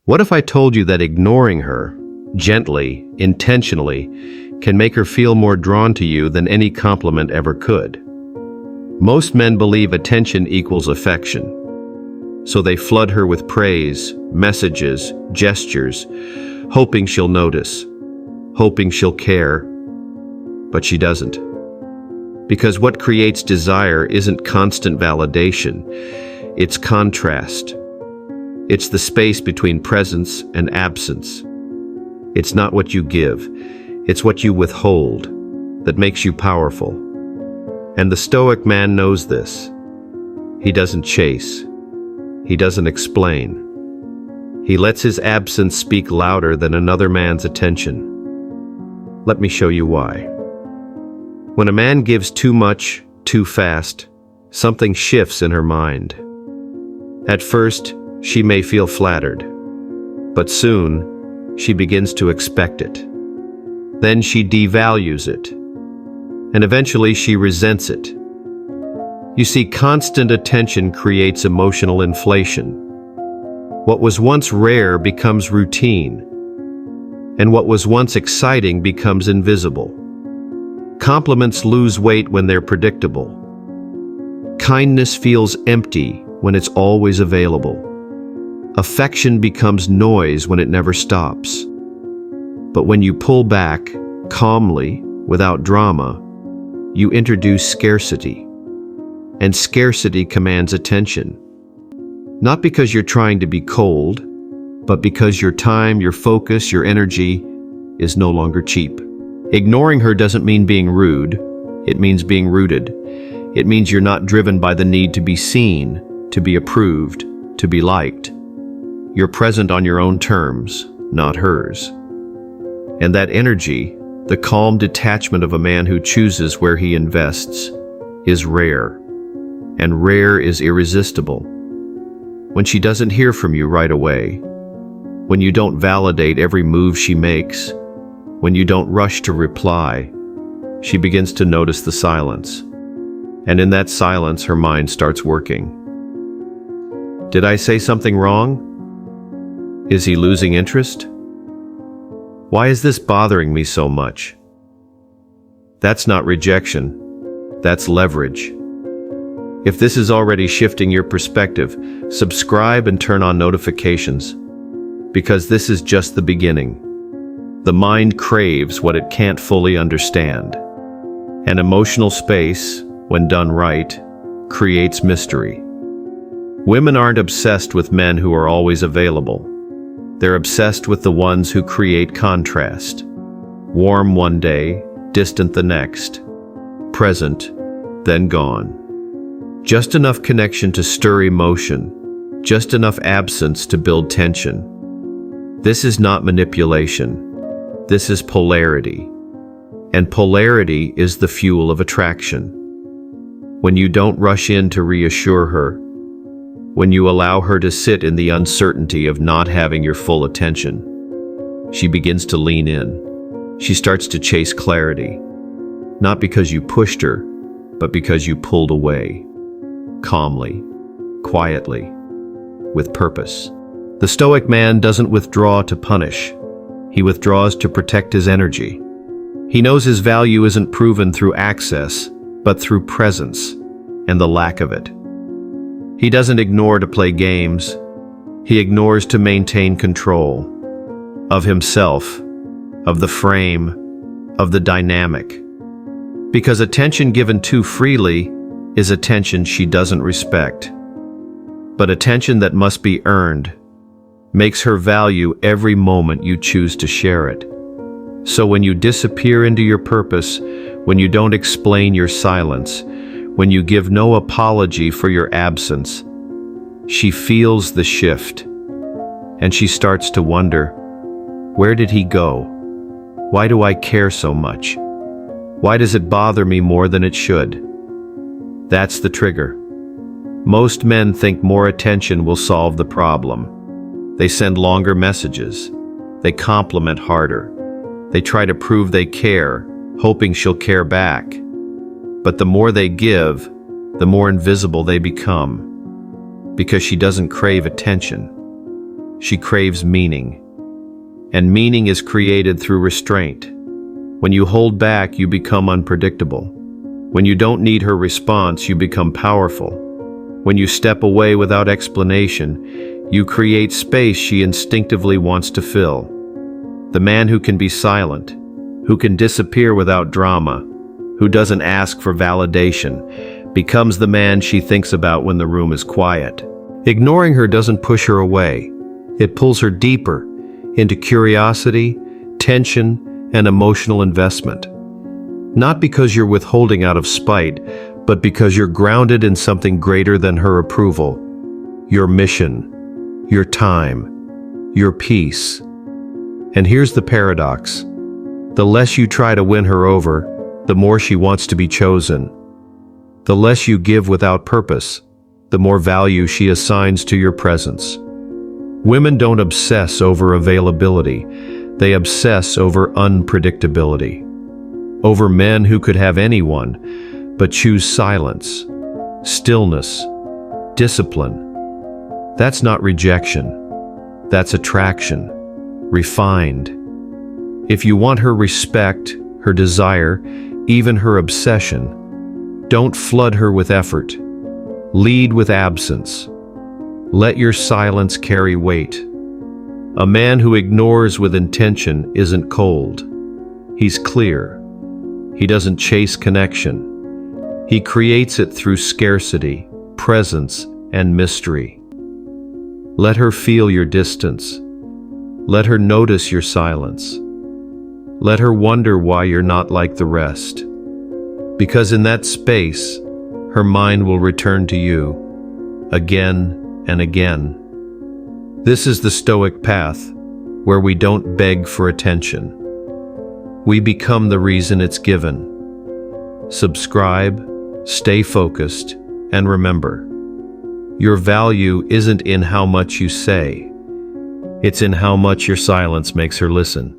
What if I told you that ignoring her, gently, intentionally, can make her feel more drawn to you than any compliment ever could? Most men believe attention equals affection, so they flood her with praise, messages, gestures, hoping she'll notice, hoping she'll care, but she doesn't. Because what creates desire isn't constant validation, it's contrast. It's the space between presence and absence. It's not what you give, it's what you withhold that makes you powerful. And the Stoic man knows this. He doesn't chase. He doesn't explain. He lets his absence speak louder than another man's attention. Let me show you why. When a man gives too much, too fast, something shifts in her mind. At first, she may feel flattered, but soon, she begins to expect it. Then she devalues it, and eventually she resents it. You see, constant attention creates emotional inflation. What was once rare becomes routine, and what was once exciting becomes invisible. Compliments lose weight when they're predictable. Kindness feels empty when it's always available. Affection becomes noise when it never stops. But when you pull back, calmly, without drama, you introduce scarcity. And scarcity commands attention. Not because you're trying to be cold, but because your time, your focus, your energy is no longer cheap. Ignoring her doesn't mean being rude. It means being rooted. It means you're not driven by the need to be seen, to be approved, to be liked. You're present on your own terms, not hers. And that energy, the calm detachment of a man who chooses where he invests, is rare. And rare is irresistible. When she doesn't hear from you right away, when you don't validate every move she makes, when you don't rush to reply, she begins to notice the silence. And in that silence, her mind starts working. Did I say something wrong? Is he losing interest? Why is this bothering me so much? That's not rejection. That's leverage. If this is already shifting your perspective, subscribe and turn on notifications, because this is just the beginning. The mind craves what it can't fully understand. An emotional space, when done right, creates mystery. Women aren't obsessed with men who are always available. They're obsessed with the ones who create contrast. Warm one day, distant the next. Present, then gone. Just enough connection to stir emotion. Just enough absence to build tension. This is not manipulation. This is polarity. And polarity is the fuel of attraction. When you don't rush in to reassure her, when you allow her to sit in the uncertainty of not having your full attention, she begins to lean in. She starts to chase clarity, not because you pushed her, but because you pulled away, calmly, quietly, with purpose. The Stoic man doesn't withdraw to punish. He withdraws to protect his energy. He knows his value isn't proven through access, but through presence and the lack of it. He doesn't ignore to play games. He ignores to maintain control of himself, of the frame, of the dynamic. Because attention given too freely is attention she doesn't respect. But attention that must be earned makes her value every moment you choose to share it. So when you disappear into your purpose, when you don't explain your silence, when you give no apology for your absence, she feels the shift, and she starts to wonder, where did he go? Why do I care so much? Why does it bother me more than it should? That's the trigger. Most men think more attention will solve the problem. They send longer messages. They compliment harder. They try to prove they care, hoping she'll care back. But the more they give, the more invisible they become. Because she doesn't crave attention. she craves meaning. And meaning is created through restraint. When you hold back, you become unpredictable. When you don't need her response, you become powerful. When you step away without explanation, you create space she instinctively wants to fill. The man who can be silent, who can disappear without drama, who doesn't ask for validation, becomes the man she thinks about when the room is quiet. Ignoring her doesn't push her away. It pulls her deeper into curiosity, tension, and emotional investment. Not because you're withholding out of spite, but because you're grounded in something greater than her approval. Your mission, your time, your peace. And here's the paradox. The less you try to win her over, the more she wants to be chosen. The less you give without purpose, the more value she assigns to your presence. Women don't obsess over availability. They obsess over unpredictability. Over men who could have anyone, but choose silence, stillness, discipline. That's not rejection. That's attraction, refined. If you want her respect, her desire, even her obsession, don't flood her with effort. Lead with absence. Let your silence carry weight. A man who ignores with intention isn't cold. He's clear. He doesn't chase connection. He creates it through scarcity, presence, and mystery. Let her feel your distance. Let her notice your silence. Let her wonder why you're not like the rest. Because in that space, her mind will return to you, again and again. This is the Stoic path, where we don't beg for attention. We become the reason it's given. Subscribe, stay focused, and remember, your value isn't in how much you say. It's in how much your silence makes her listen.